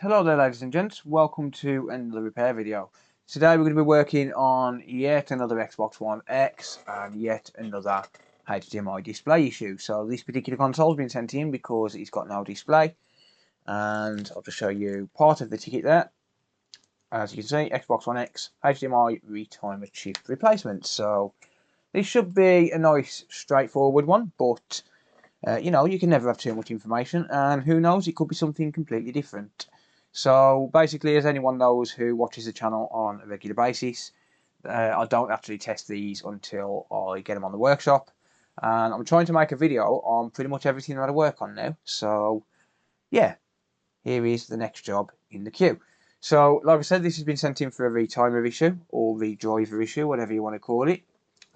Hello there ladies and gents, welcome to another repair video. Today we're going to be working on yet another Xbox One X and yet another HDMI display issue. So this particular console has been sent in because it's got no display, and I'll just show you part of the ticket there. As you can see, Xbox One X HDMI Retimer chip replacement. So this should be a nice straightforward one, but you know, you can never have too much information, and who knows, it could be something completely different. So basically, as anyone knows who watches the channel on a regular basis, I don't actually test these until I get them on the workshop, and I'm trying to make a video on pretty much everything that I work on now. So yeah, here is the next job in the queue. So like I said, this has been sent in for a retimer issue or redriver issue, whatever you want to call it.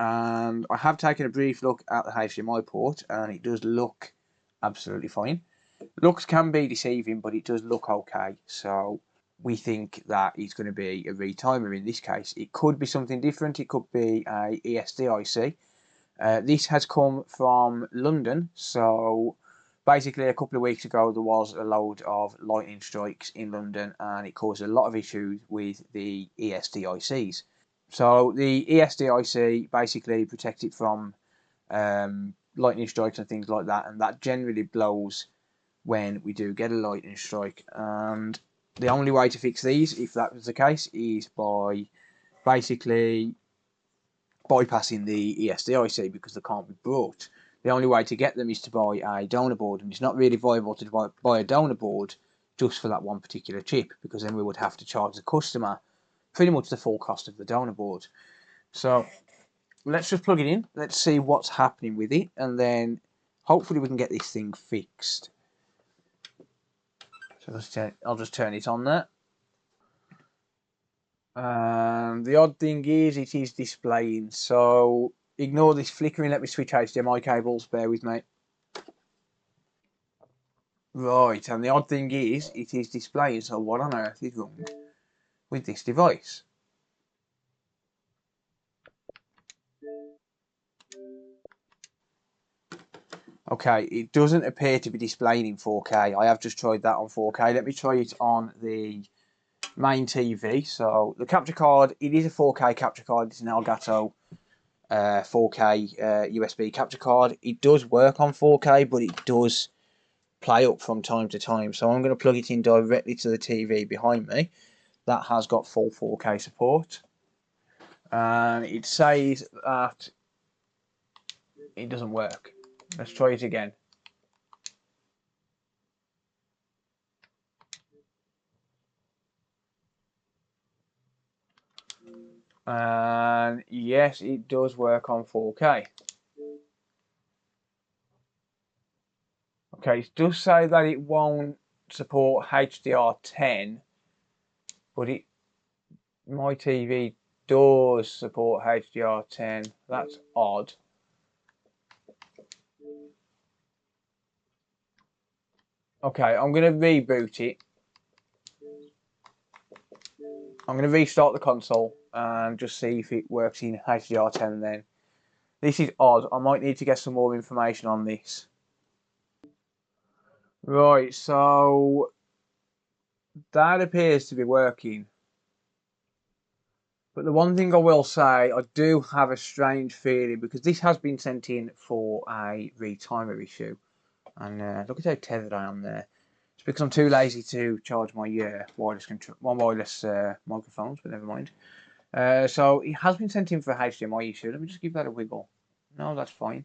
And I have taken a brief look at the HDMI port, and it does look absolutely fine. Looks can be deceiving, but it does look okay. So we think that it's going to be a retimer in this case. It could be something different. It could be a ESD IC. This has come from London. So basically, a couple of weeks ago, there was a load of lightning strikes in London, and it caused a lot of issues with the ESD ICs. So the ESD IC basically protects it from lightning strikes and things like that, and that generally blows when we do get a lightning strike. And the only way to fix these, if that was the case, is by basically bypassing the ESDIC because they can't be brought. The only way to get them is to buy a donor board, and it's not really viable to buy a donor board just for that one particular chip, because then we would have to charge the customer pretty much the full cost of the donor board. So let's just plug it in, let's see what's happening with it, and then hopefully we can get this thing fixed. So I'll just turn it on there. The odd thing is it is displaying, so ignore this flickering. Let me switch HDMI cables, bear with me. Right, and the odd thing is it is displaying, so what on earth is wrong with this device? Okay, it doesn't appear to be displaying in 4K. I have just tried that on 4K. Let me try it on the main TV. So the capture card, it is a 4K capture card. It's an Elgato 4K USB capture card. It does work on 4K, but it does play up from time to time. So I'm going to plug it in directly to the TV behind me. That has got full 4K support. And it says that it doesn't work. Let's try it again. And yes, it does work on 4K. Okay, it does say that it won't support HDR10, but my TV does support HDR10. That's odd. Okay, I'm going to reboot it. I'm going to restart the console and just see if it works in HDR10 then. This is odd. I might need to get some more information on this. Right, so that appears to be working. But the one thing I will say, I do have a strange feeling, because this has been sent in for a retimer issue. And look at how tethered I am there. It's because I'm too lazy to charge my wireless microphones, but never mind. So it has been sent in for a HDMI issue. Let me just give that a wiggle. No, that's fine.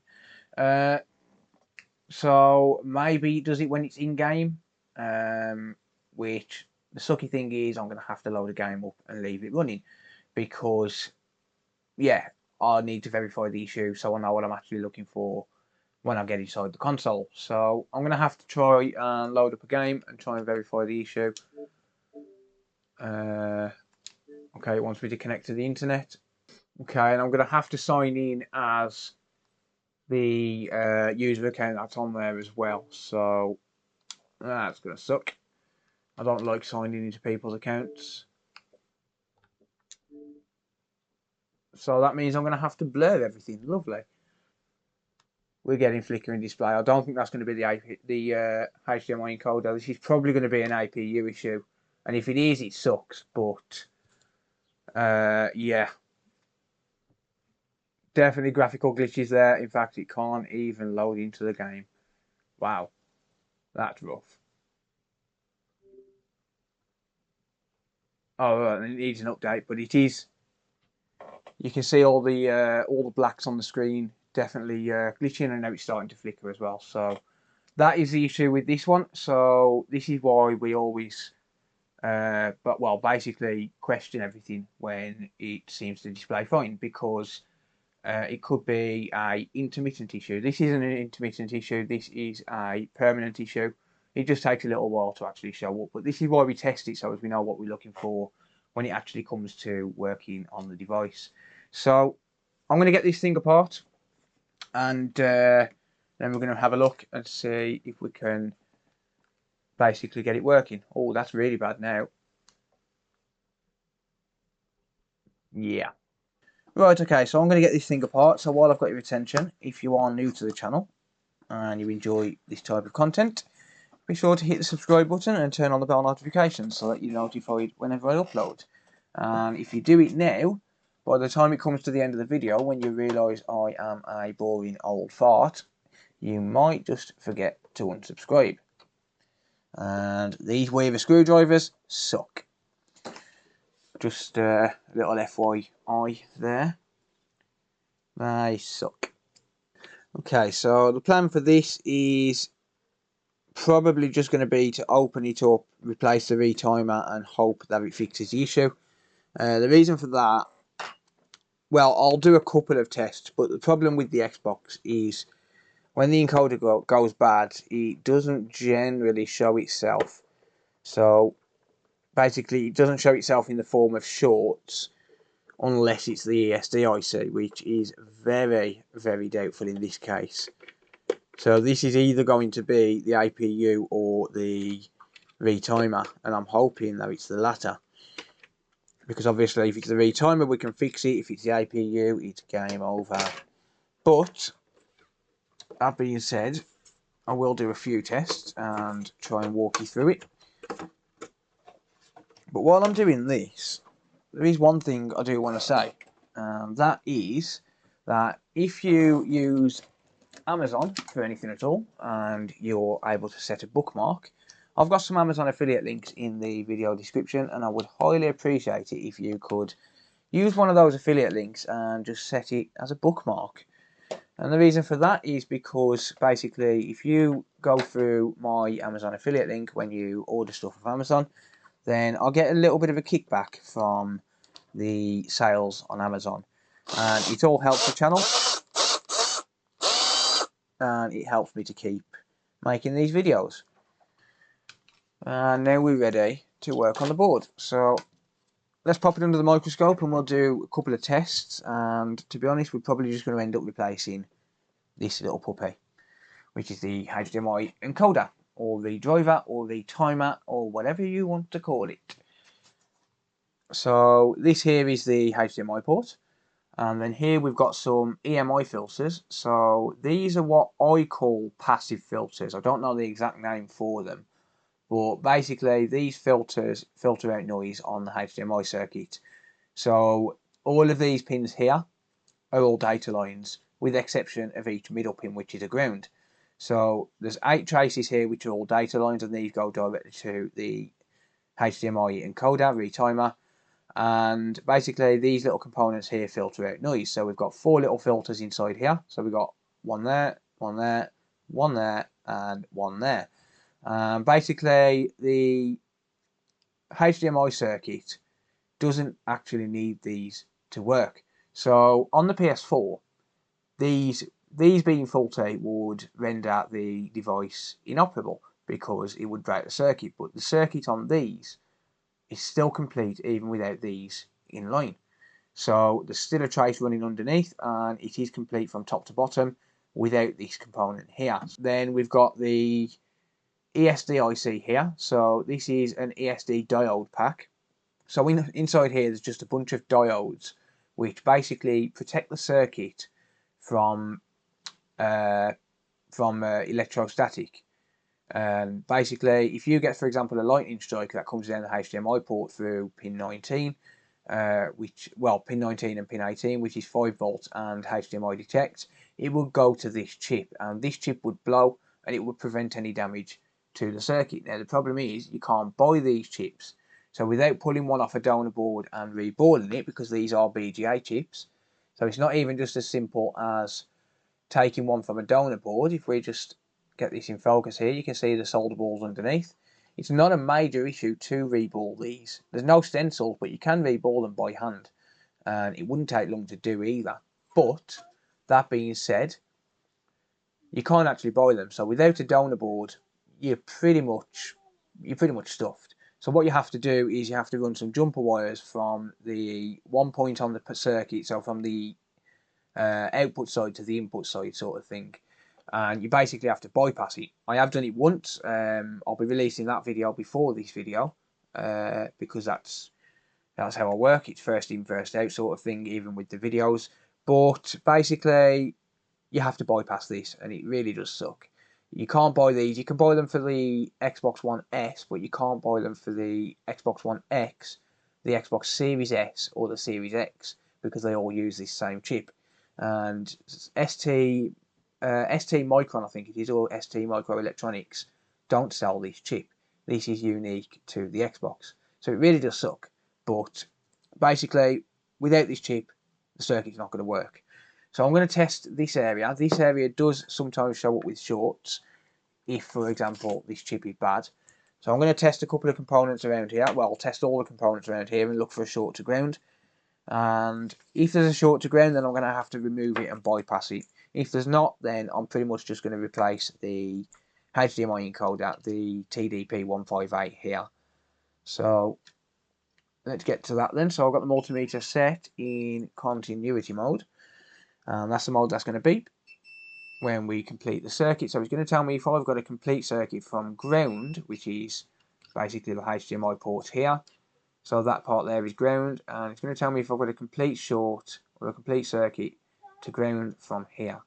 So maybe it does it when it's in game, which the sucky thing is I'm going to have to load a game up and leave it running, because yeah, I need to verify the issue so I know what I'm actually looking for when I get inside the console. So I'm going to have to try and load up a game and try and verify the issue. Okay, it wants me to connect to the internet. Okay, and I'm going to have to sign in as the user account that's on there as well. So that's going to suck. I don't like signing into people's accounts. So that means I'm going to have to blur everything. Lovely. we're getting flickering display. I don't think that's going to be the HDMI encoder. This is probably going to be an APU issue, and if it is, it sucks. But yeah, definitely graphical glitches there. In fact, it can't even load into the game. Wow, that's rough. Oh, it needs an update, but it is. You can see all the blacks on the screen definitely glitching, and now it's starting to flicker as well. So that is the issue with this one. So this is why we always, basically question everything when it seems to display fine, because it could be a intermittent issue. This isn't an intermittent issue. This is a permanent issue. It just takes a little while to actually show up. But this is why we test it, so as we know what we're looking for when it actually comes to working on the device. So I'm going to get this thing apart, and then we're going to have a look and see if we can basically get it working. Oh, that's really bad now. Yeah. Right, okay, so I'm going to get this thing apart. So while I've got your attention, if you are new to the channel and you enjoy this type of content, be sure to hit the subscribe button and turn on the bell notifications so that you're notified whenever I upload. And if you do it now, by the time it comes to the end of the video, when you realise I am a boring old fart, you might just forget to unsubscribe. And these Weaver screwdrivers suck. Just a little FYI there. They suck. Okay, so the plan for this is probably just going to be to open it up, replace the retimer, and hope that it fixes the issue. The reason for that, well, I'll do a couple of tests, but the problem with the Xbox is when the encoder goes bad, it doesn't generally show itself. So basically, it doesn't show itself in the form of shorts unless it's the ESD IC, which is very, very doubtful in this case. So this is either going to be the APU or the retimer, and I'm hoping that it's the latter. Because obviously if it's the retimer we can fix it, if it's the APU it's game over. But that being said, I will do a few tests and try and walk you through it. But while I'm doing this, there is one thing I do want to say, and that is that if you use Amazon for anything at all and you're able to set a bookmark, I've got some Amazon affiliate links in the video description, and I would highly appreciate it if you could use one of those affiliate links and just set it as a bookmark. And the reason for that is because basically if you go through my Amazon affiliate link when you order stuff off Amazon, then I'll get a little bit of a kickback from the sales on Amazon, and it all helps the channel and it helps me to keep making these videos. And now we're ready to work on the board. So let's pop it under the microscope and we'll do a couple of tests. And to be honest, we're probably just going to end up replacing this little puppy, which is the HDMI encoder, or the driver, or the timer, or whatever you want to call it. So this here is the HDMI port. And then here we've got some EMI filters. So these are what I call passive filters. I don't know the exact name for them, but basically these filters filter out noise on the HDMI circuit. So all of these pins here are all data lines, with the exception of each middle pin, which is a ground. So there's 8 traces here which are all data lines, and these go directly to the HDMI encoder, retimer. And basically these little components here filter out noise. So we've got 4 little filters inside here. So we've got one there, one there, one there, and one there. Basically the HDMI circuit doesn't actually need these to work. So on the PS4, these being faulty would render the device inoperable because it would break the circuit. But the circuit on these is still complete even without these in line. So there's still a trace running underneath, and it is complete from top to bottom without this component here. Then we've got the ESD IC here. So this is an ESD diode pack. So inside here there's just a bunch of diodes which basically protect the circuit from from electrostatic. Basically, if you get, for example, a lightning strike that comes down the HDMI port through pin 19, pin 19 and pin 18, which is 5 volts and HDMI detect, it would go to this chip, and this chip would blow, and it would prevent any damage to the circuit. Now, the problem is you can't buy these chips, so without pulling one off a donor board and reboarding it, because these are BGA chips, so it's not even just as simple as taking one from a donor board. If we just get this in focus here, you can see the solder balls underneath. It's not a major issue to reball these. There's no stencils, but you can reball them by hand, and it wouldn't take long to do either. But that being said, you can't actually buy them. So without a donor board, you're pretty much stuffed. So what you have to do is you have to run some jumper wires from the one point on the circuit, so from the output side to the input side sort of thing, and you basically have to bypass it. I have done it once. I'll be releasing that video before this video, because that's how I work. It's first in first out sort of thing, even with the videos. But basically you have to bypass this, and it really does suck. You can't buy these. You can buy them for the Xbox One S, but you can't buy them for the Xbox One X, the Xbox Series S, or the Series X, because they all use this same chip. And ST Micron, I think it is, or ST Microelectronics, don't sell this chip. This is unique to the Xbox. So it really does suck. But basically, without this chip, the circuit's not going to work. So I'm going to test this area. This area does sometimes show up with shorts, if, for example, this chip is bad. So I'm going to test a couple of components around here. Well, I'll test all the components around here and look for a short to ground. And if there's a short to ground, then I'm going to have to remove it and bypass it. If there's not, then I'm pretty much just going to replace the HDMI encoder, the TDP158 here. So let's get to that then. So I've got the multimeter set in continuity mode, and that's the mode that's going to beep when we complete the circuit. So it's going to tell me if I've got a complete circuit from ground, which is basically the HDMI port here. So that part there is ground, and it's going to tell me if I've got a complete short or a complete circuit to ground from here.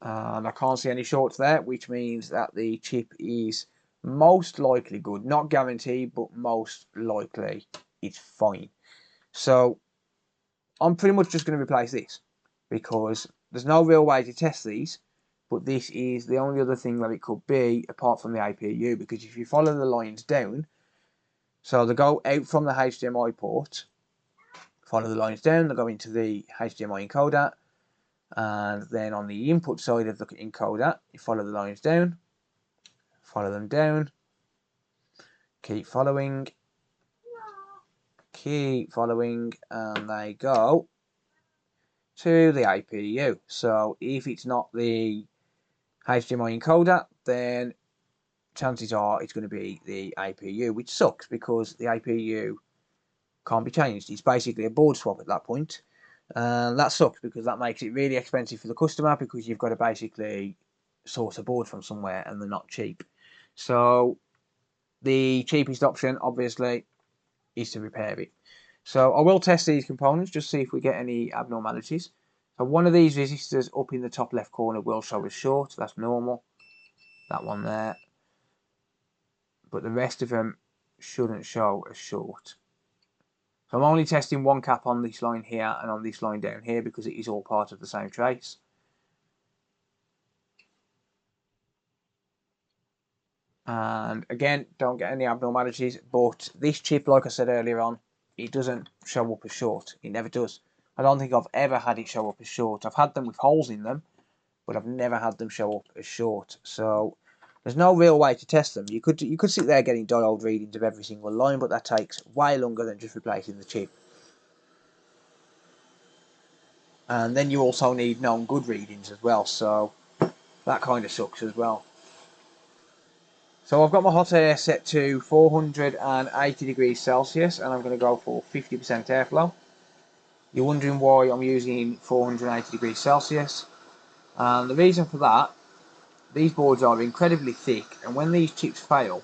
And I can't see any shorts there, which means that the chip is most likely good. Not guaranteed, but most likely it's fine. So I'm pretty much just going to replace this, because there's no real way to test these, but this is the only other thing that it could be apart from the APU, because if you follow the lines down, so they go out from the HDMI port, follow the lines down, they go into the HDMI encoder, and then on the input side of the encoder, you follow the lines down, follow them down, keep following, and they go to the APU. So if it's not the HDMI encoder, then chances are it's going to be the APU, which sucks because the APU can't be changed. It's basically a board swap at that point. And that sucks because that makes it really expensive for the customer, because you've got to basically source a board from somewhere, and they're not cheap. So the cheapest option, obviously, is to repair it. So I will test these components, just see if we get any abnormalities. So one of these resistors up in the top left corner will show as short. That's normal. That one there. But the rest of them shouldn't show as short. So I'm only testing one cap on this line here and on this line down here, because it is all part of the same trace. And again, don't get any abnormalities, but this chip, like I said earlier on, it doesn't show up as short. It never does. I don't think I've ever had it show up as short. I've had them with holes in them, but I've never had them show up as short. So there's no real way to test them. You could sit there getting diode readings of every single line, but that takes way longer than just replacing the chip. And then you also need known good readings as well, so that kind of sucks as well. So I've got my hot air set to 480 degrees Celsius, and I'm going to go for 50% airflow. You're wondering why I'm using 480 degrees Celsius, and the reason for that, these boards are incredibly thick, and when these chips fail,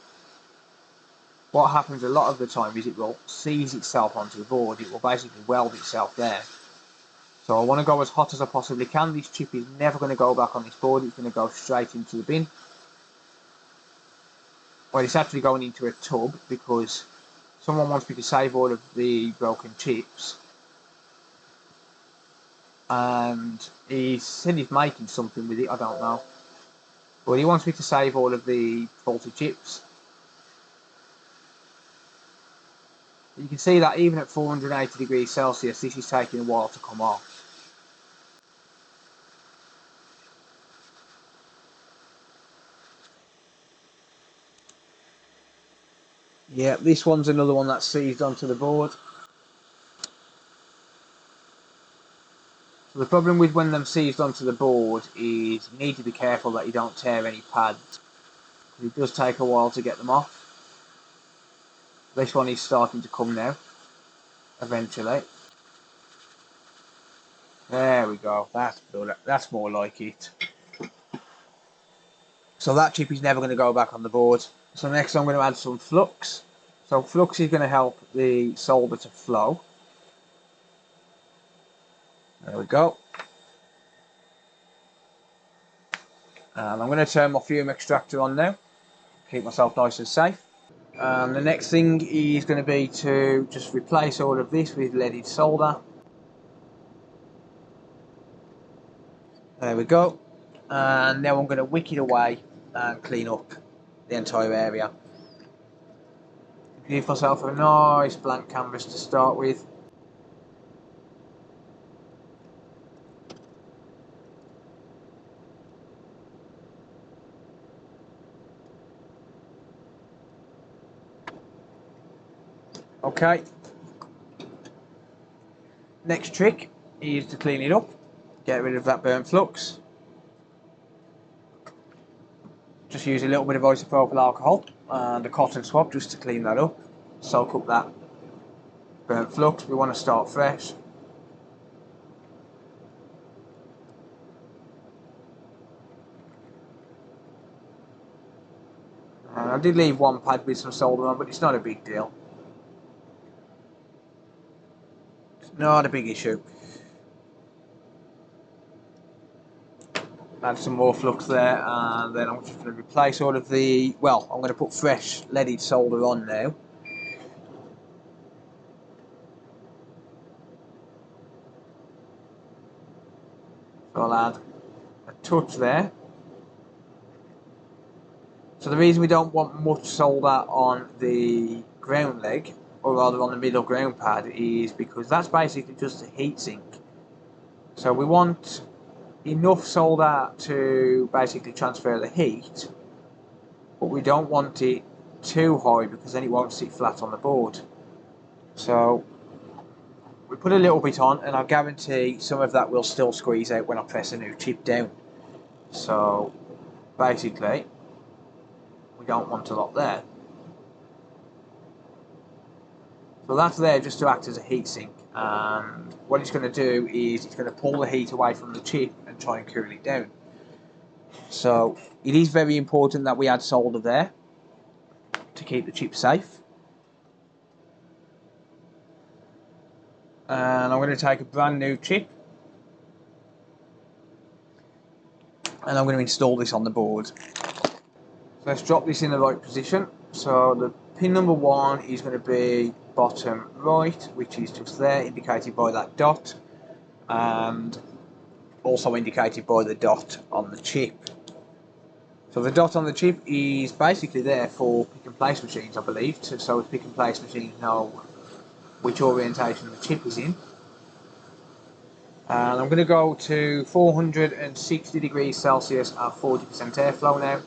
what happens a lot of the time is it will seize itself onto the board. It will basically weld itself there. So I want to go as hot as I possibly can. This chip is never going to go back on this board. It's going to go straight into the bin. Well, it's actually going into a tub because someone wants me to save all of the broken chips. And he said he's making something with it, I don't know. But he wants me to save all of the faulty chips. You can see that even at 480 degrees Celsius, this is taking a while to come off. Yeah, this one's another one that's seized onto the board. So the problem with when they're seized onto the board is you need to be careful that you don't tear any pads. It does take a while to get them off. This one is starting to come now, eventually. There we go, that's more like it. So that chip is never going to go back on the board. So next I'm going to add some flux. So flux is going to help the solder to flow. There we go. And I'm going to turn my fume extractor on now. Keep myself nice and safe. And the next thing is going to be to just replace all of this with leaded solder. There we go. And now I'm going to wick it away and clean up the entire area. Give myself a nice blank canvas to start with. Okay. Next trick is to clean it up. Get rid of that burnt flux. Just use a little bit of isopropyl alcohol and a cotton swab just to clean that up. Soak up that burnt flux. We want to start fresh. And I did leave one pad with some solder on, but it's not a big deal. It's not a big issue. Add some more flux there, and then I'm just going to replace all of the, well, I'm going to put fresh leaded solder on now. So I'll add a touch there. So the reason we don't want much solder on the ground leg, or rather on the middle ground pad, is because that's basically just a heat sink. So we want enough solder to basically transfer the heat, but we don't want it too high because then it won't sit flat on the board. So we put a little bit on, and I guarantee some of that will still squeeze out when I press a new chip down. So basically we don't want a lot there. So that's there just to act as a heat sink, and what it's going to do is it's going to pull the heat away from the chip and try and cool it down. So it is very important that we add solder there to keep the chip safe. And I'm going to take a brand new chip and I'm going to install this on the board. So let's drop this in the right position. So the pin number 1 is going to be bottom right, which is just there, indicated by that dot, and also indicated by the dot on the chip. So the dot on the chip is basically there for pick and place machines, I believe, so pick and place machines know which orientation the chip is in. And I'm going to go to 460 degrees Celsius at 40% airflow now.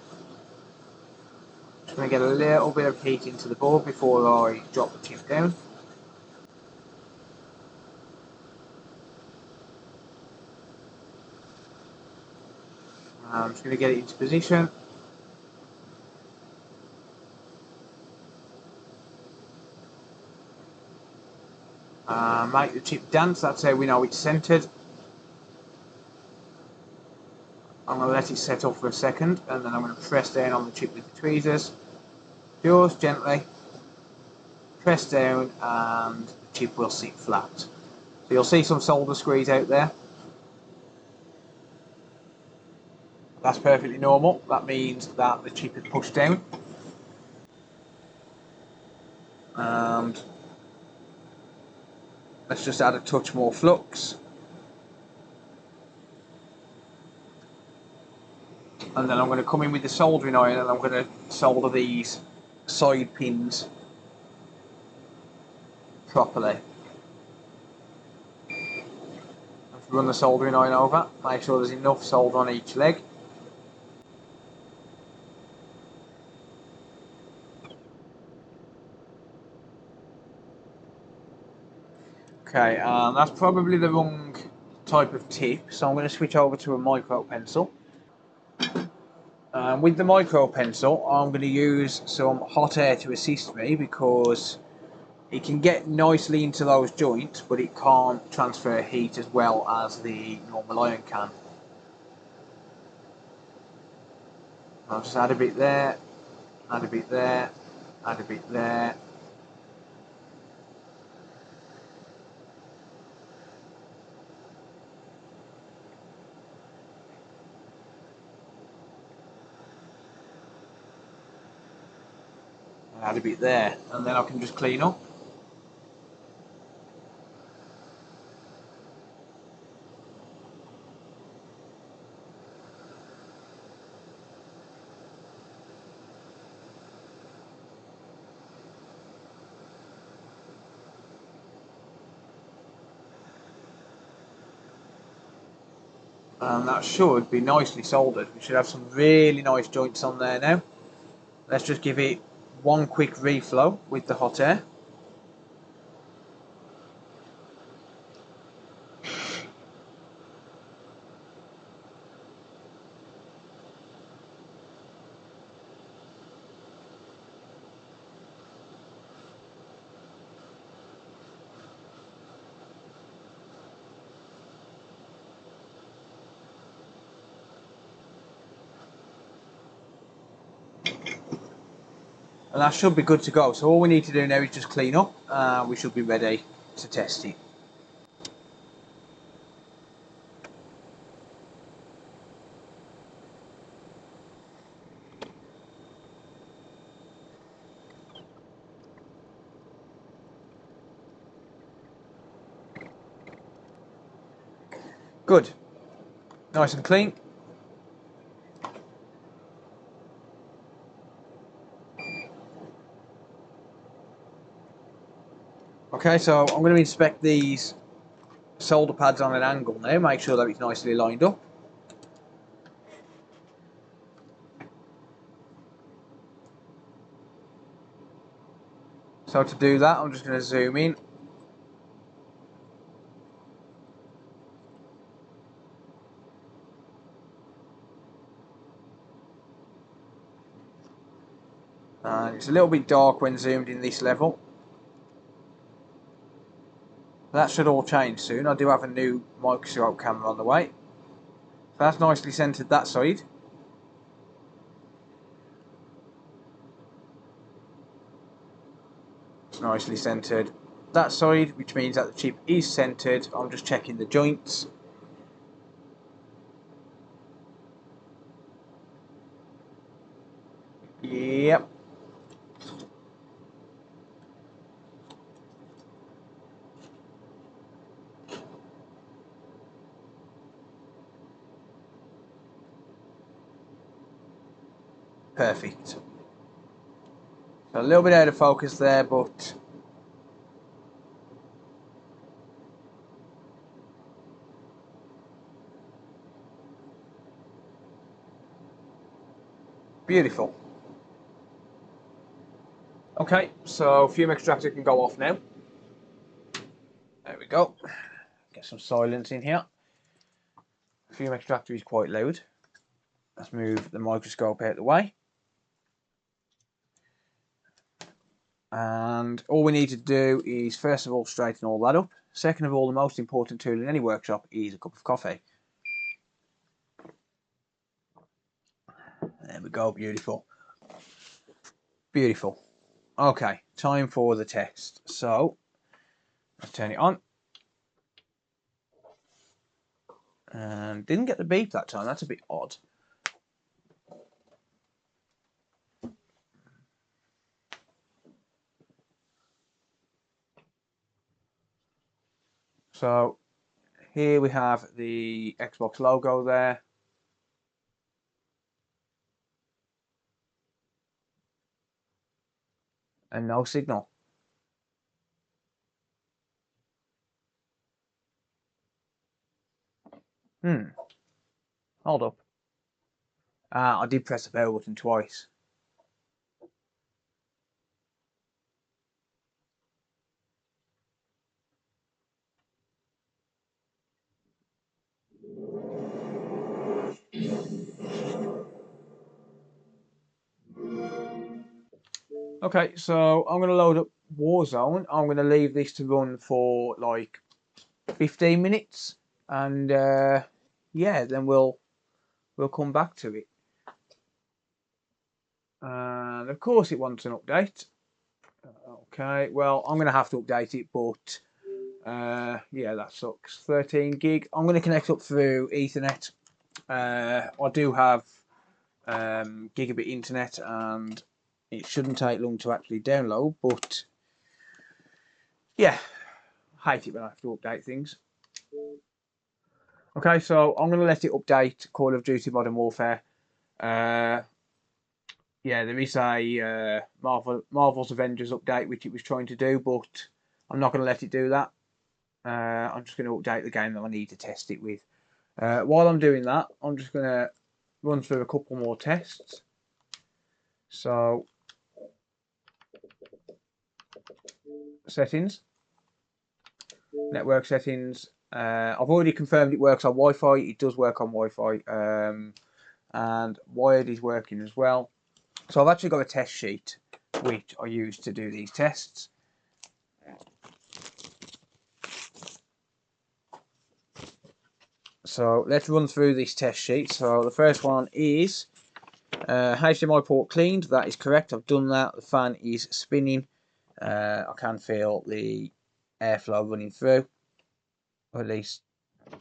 Just going to get a little bit of heat into the board before I drop the chip down. I'm just going to get it into position. Make the chip dance, that's how we know it's centered. I'm going to let it set up for a second, and then I'm going to press down on the chip with the tweezers, just gently. press down and the chip will sit flat. So you'll see some solder screws out there. That's perfectly normal. That means that the chip is pushed down. And let's just add a touch more flux. And then I'm going to come in with the soldering iron and I'm going to solder these side pins properly. Run the soldering iron over, make sure there's enough solder on each leg. Okay, that's probably the wrong type of tip, so I'm going to switch over to a micro pencil. With the micro pencil, I'm going to use some hot air to assist me because it can get nicely into those joints, but it can't transfer heat as well as the normal iron can. I'll just add a bit there, add a bit there, add a bit there. Add a bit there, and then I can just clean up. And that should be nicely soldered. We should have some really nice joints on there now. Let's just give it one quick reflow with the hot air. And that should be good to go. So all we need to do now is just clean up. We should be ready to test it. Good. Nice and clean. Okay, so I'm going to inspect these solder pads on an angle now, make sure that it's nicely lined up. So to do that, I'm just going to zoom in. And it's a little bit dark when zoomed in this level. That should all change soon. I do have a new microscope camera on the way. So that's nicely centered that side. It's nicely centered that side, which means that the chip is centered. I'm just checking the joints. Yep. Perfect. So a little bit out of focus there, but beautiful. Okay, so fume extractor can go off now. There we go. Get some silence in here. Fume extractor is quite loud. Let's move the microscope out of the way. And all we need to do is, first of all, straighten all that up. Second of all, the most important tool in any workshop is a cup of coffee. There we go, beautiful. Beautiful. Okay, time for the test. So let's turn it on. And didn't get the beep that time. That's a bit odd. So here we have the Xbox logo there. And no signal. Hold up. I did press the power button twice. Okay, so I'm going to load up Warzone. I'm going to leave this to run for like 15 minutes. And yeah, then we'll come back to it. And of course it wants an update. Okay, well, I'm going to have to update it, but yeah, that sucks. 13 gig. I'm going to connect up through Ethernet. I do have gigabit internet, and it shouldn't take long to actually download, but yeah, I hate it when I have to update things. Okay, so I'm going to let it update Call of Duty Modern Warfare. Yeah, there is a Marvel's Avengers update which it was trying to do, but I'm not going to let it do that. I'm just going to update the game that I need to test it with. While I'm doing that, I'm just going to run through a couple more tests. So, settings, network settings. I've already confirmed it works on Wi-Fi. It does work on Wi-Fi, and wired is working as well. So I've actually got a test sheet which I use to do these tests. So let's run through this test sheet. So the first one is HDMI port cleaned. That is correct. I've done that. The fan is spinning. I can feel the airflow running through. Or at least I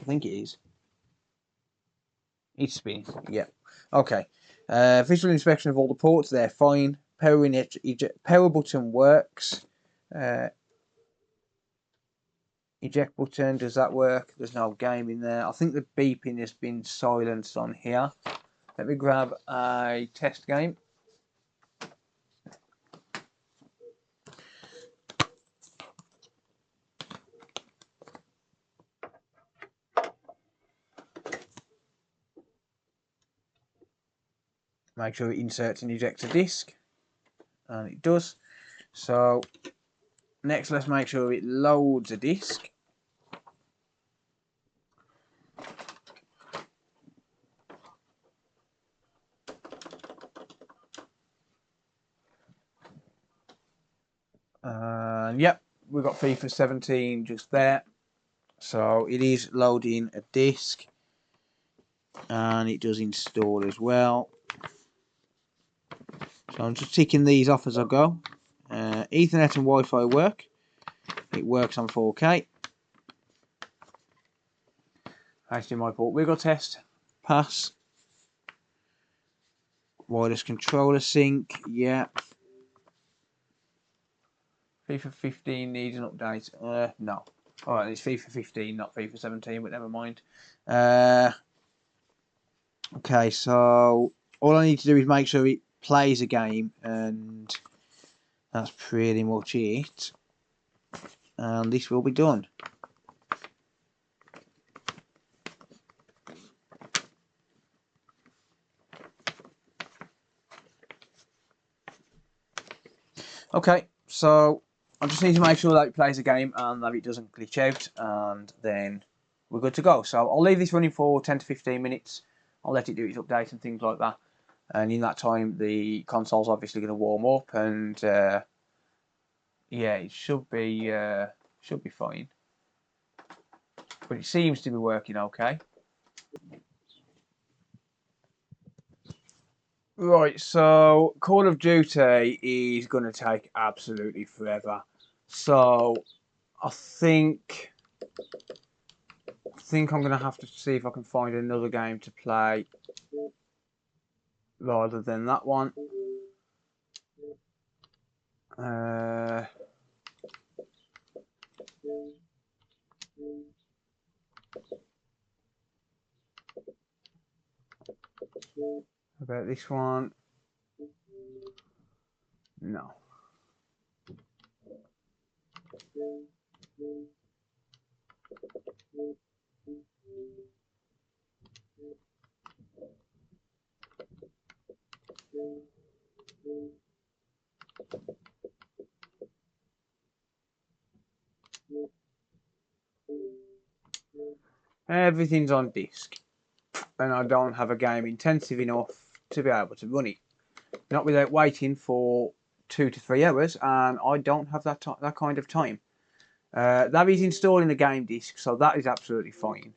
think it is. It's spinning. Yeah. Okay. Visual inspection of all the ports. They're fine. Power button works. Eject button, does that work? There's no game in there. I think the beeping has been silenced on here. Let me grab a test game. Make sure it inserts and ejects a disc, and it does. So next, let's make sure it loads a disc. And yep, we've got FIFA 17 just there. So it is loading a disc, and it does install as well. So I'm just ticking these off as I go. Ethernet and Wi-Fi work. It works on 4K. HDMI port wiggle test. Pass. Wireless controller sync. Yeah. FIFA 15 needs an update. No. Alright, it's FIFA 15, not FIFA 17, but never mind. Okay, so all I need to do is make sure it plays a game, and that's pretty much it. And this will be done. Okay, so I just need to make sure that it plays a game and that it doesn't glitch out, and then we're good to go. So I'll leave this running for 10 to 15 minutes. I'll let it do its update and things like that. And in that time, the console's obviously going to warm up, and yeah, it should be fine. But it seems to be working okay. Right, so Call of Duty is going to take absolutely forever. So I think I'm going to have to see if I can find another game to play rather than that one. I bet this one. No. Everything's on disc, and I don't have a game intensive enough to be able to run it. Not without waiting for 2 to 3 hours, and I don't have that kind of time. That is installing the game disc, so that is absolutely fine.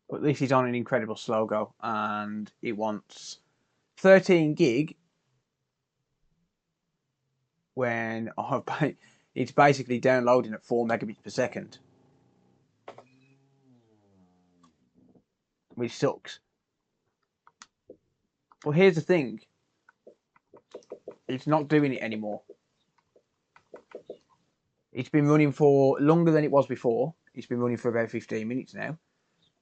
But this is on an incredible slow go, and it wants 13 gig when it's basically downloading at 4 megabits per second, which sucks. But here's the thing, it's not doing it anymore. It's been running for longer than it was before. It's been running for about 15 minutes now,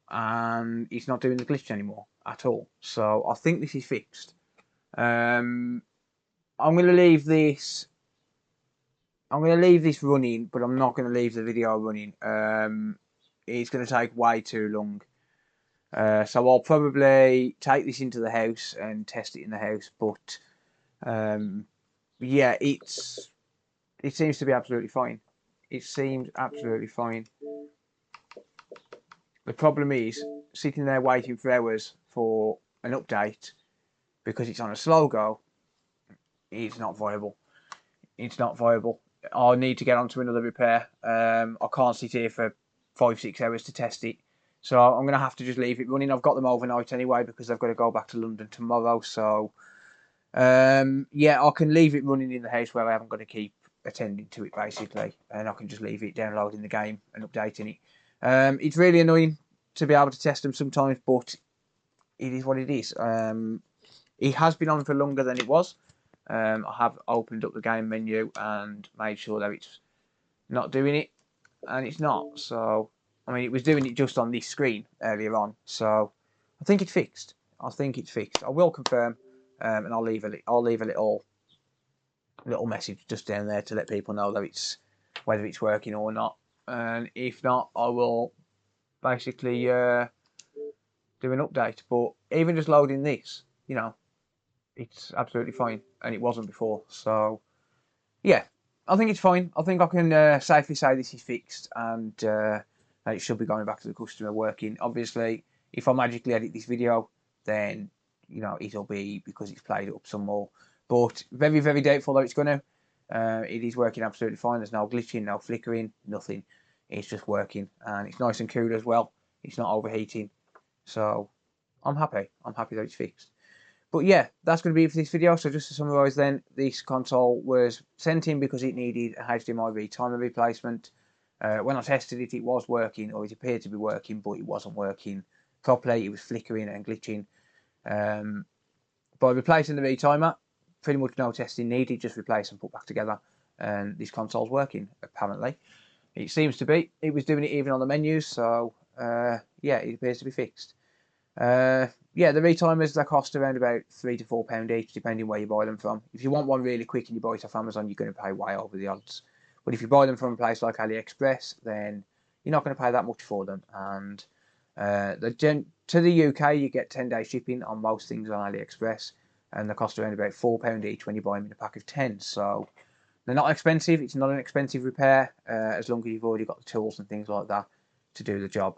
and it's not doing the glitch anymore at all. So I think this is fixed. I'm going to leave this. I'm going to leave this running, but I'm not going to leave the video running. It's going to take way too long. So I'll probably take this into the house and test it in the house. But yeah, it seems to be absolutely fine. It seems absolutely fine. The problem is sitting there waiting for hours for an update because it's on a slow go. It's not viable. It's not viable. I'll need to get onto another repair. I can't sit here for 5-6 hours to test it. So I'm going to have to just leave it running. I've got them overnight anyway because I've got to go back to London tomorrow. So yeah, I can leave it running in the house where I haven't got to keep attending to it basically. And I can just leave it downloading the game and updating it. It's really annoying to be able to test them sometimes, but it is what it is. It has been on for longer than it was. I have opened up the game menu and made sure that it's not doing it, and it's not. So, I mean, it was doing it just on this screen earlier on. So, I think it's fixed. I think it's fixed. I will confirm, and I'll leave a little message just down there to let people know that it's whether it's working or not. And if not, I will basically do an update. But even just loading this, you know, it's absolutely fine, and it wasn't before. So yeah, I think it's fine. I think I can safely say this is fixed, and it should be going back to the customer working. Obviously, if I magically edit this video, then you know it'll be because it's played up some more. But very, very doubtful that it's going to. It is working absolutely fine. There's no glitching, no flickering, nothing. It's just working, and it's nice and cool as well. It's not overheating, so I'm happy. I'm happy that it's fixed. But yeah, that's going to be it for this video. So just to summarise then, this console was sent in because it needed a HDMI retimer replacement. When I tested it, it was working, or it appeared to be working, but it wasn't working properly. It was flickering and glitching. By replacing the retimer, pretty much no testing needed, just replace and put back together. And this console's working, apparently. It seems to be. It was doing it even on the menus, so yeah, it appears to be fixed. Yeah, the retimers, they cost around about £3 to £4 each, depending where you buy them from. If you want one really quick and you buy it off Amazon, you're going to pay way over the odds. But if you buy them from a place like AliExpress, then you're not going to pay that much for them. And to the UK, you get 10-day shipping on most things on AliExpress, and they cost around about £4 each when you buy them in a pack of 10. So they're not expensive. It's not an expensive repair, as long as you've already got the tools and things like that to do the job.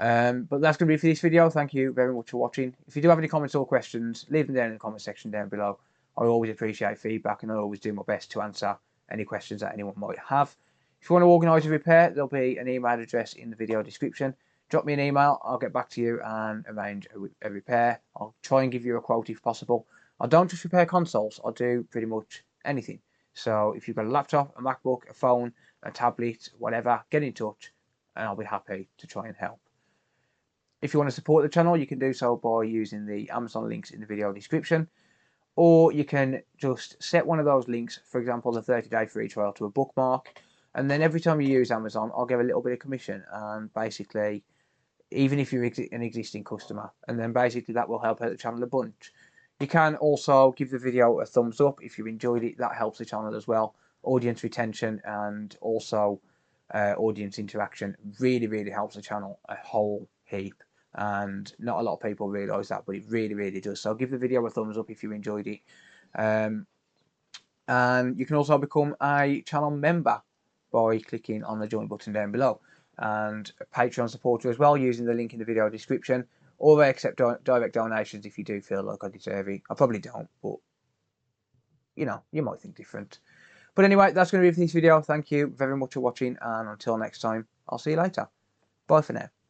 But that's going to be it for this video. Thank you very much for watching. If you do have any comments or questions, leave them down in the comment section down below. I always appreciate feedback, and I always do my best to answer any questions that anyone might have. If you want to organise a repair, there'll be an email address in the video description. Drop me an email, I'll get back to you and arrange a repair. I'll try and give you a quote if possible. I don't just repair consoles, I do pretty much anything. So if you've got a laptop, a MacBook, a phone, a tablet, whatever, get in touch and I'll be happy to try and help. If you want to support the channel, you can do so by using the Amazon links in the video description. Or you can just set one of those links, for example, the 30-day free trial, to a bookmark. And then every time you use Amazon, I'll give a little bit of commission. And basically, even if you're an existing customer, and then basically that will help out the channel a bunch. You can also give the video a thumbs up if you enjoyed it. That helps the channel as well. Audience retention and also audience interaction really helps the channel a whole heap. And not a lot of people realise that, but it really does. So give the video a thumbs up if you enjoyed it. And you can also become a channel member by clicking on the join button down below, and a Patreon supporter as well, using the link in the video description. Or I accept direct donations if you do feel like I deserve it. I probably don't, but you know, you might think different. But anyway, that's going to be it for this video. Thank you very much for watching, and until next time, I'll see you later. Bye for now.